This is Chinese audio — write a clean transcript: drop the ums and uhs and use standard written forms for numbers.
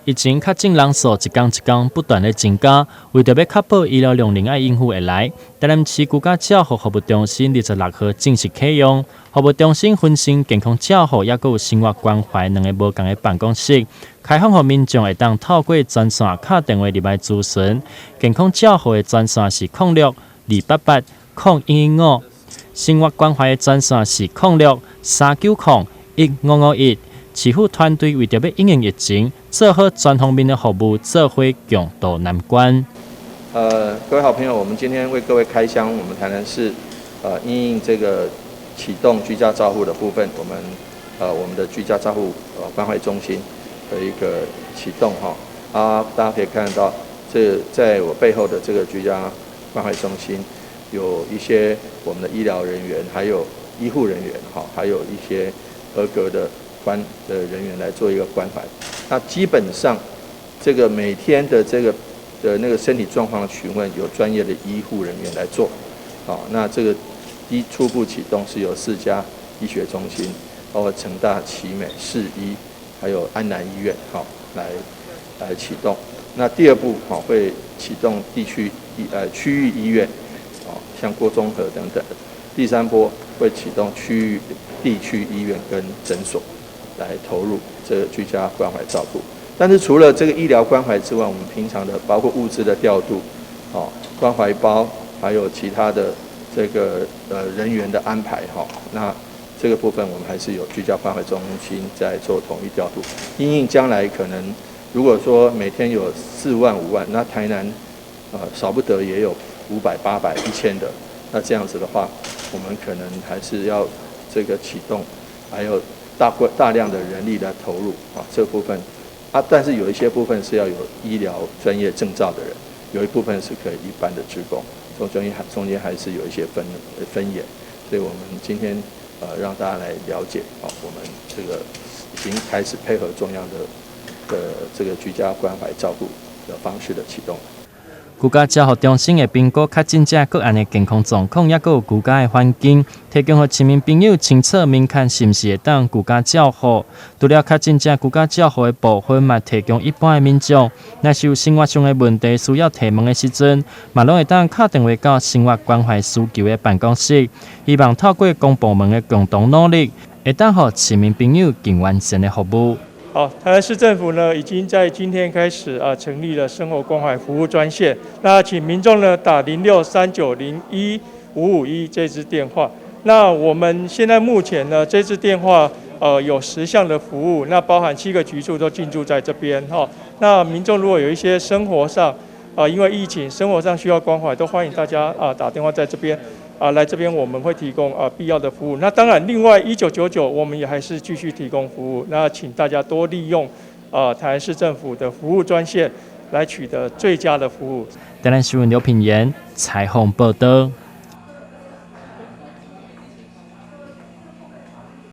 疫情确诊人数一天一天不断的增加，为着要确保医疗量能爱应付会来，台南市居家照护服务中心26号正式启用。服务中心分成健康照护，也有生活关怀两个无同的办公室，开放予民众会当透过专线打电话入来咨询。健康照护的专线是06-288-0115，生活关怀的专线是06-390-1551。市府团队为着要应应疫情，做好全方面的服务，做伙共度难关。各位好朋友，我们今天为各位开箱，我们台南市因应这个启动居家照护的部分，我们的居家照护关怀中心的一个启动大家可以看到，这在我背后的这个居家关怀中心，有一些我们的医疗人员，还有医护人员还有一些合格的人员来做一个关怀。那基本上这个每天的那个身体状况的询问，有专业的医护人员来做。那这个初步启动是由4家医学中心，包括成大、奇美、市医，还有安南医院来启动。那第二步会启动区域医院，像郭中和等等。第3波会启动地区医院跟诊所来投入这个居家关怀照顾。但是除了这个医疗关怀之外，我们平常的包括物资的调度，关怀包，还有其他的这个人员的安排那这个部分我们还是有居家关怀中心在做统一调度。因应将来可能如果说每天有4万5万，那台南少不得也有500、800、1000的，那这样子的话，我们可能还是要这个启动，还有大量的人力来投入这个部分但是有一些部分是要有医疗专业证照的人，有一部分是可以一般的职工，中间还是有一些分野，所以我们今天让大家来了解我们这个已经开始配合中央的这个居家关怀照顾的方式的启动。居家照护中心会评估确诊者个案的健康状况，也有居家的环境，提供予市民朋友清楚明确是毋是会当居家照护。除了确诊者居家照护的部分，嘛提供一般的民众，若是有生活上的问题需要提问的时阵，嘛拢会当打电话到生活关怀需求的办公室，希望透过公部门的共同努力，会当予市民朋友更完善的服务。好，台南市政府呢，已经在今天开始成立了生活关怀服务专线。那请民众呢打0639015551这支电话。那我们现在目前呢，这支电话有10项的服务，那包含7个局处都进驻在这边那民众如果有一些生活上因为疫情生活上需要关怀，都欢迎大家打电话在这边。来这边我们会提供必要的服务。那当然，另外1999我们也还是继续提供服务。那请大家多利用台南市政府的服务专线来取得最佳的服务。台南新闻刘品言采访报道。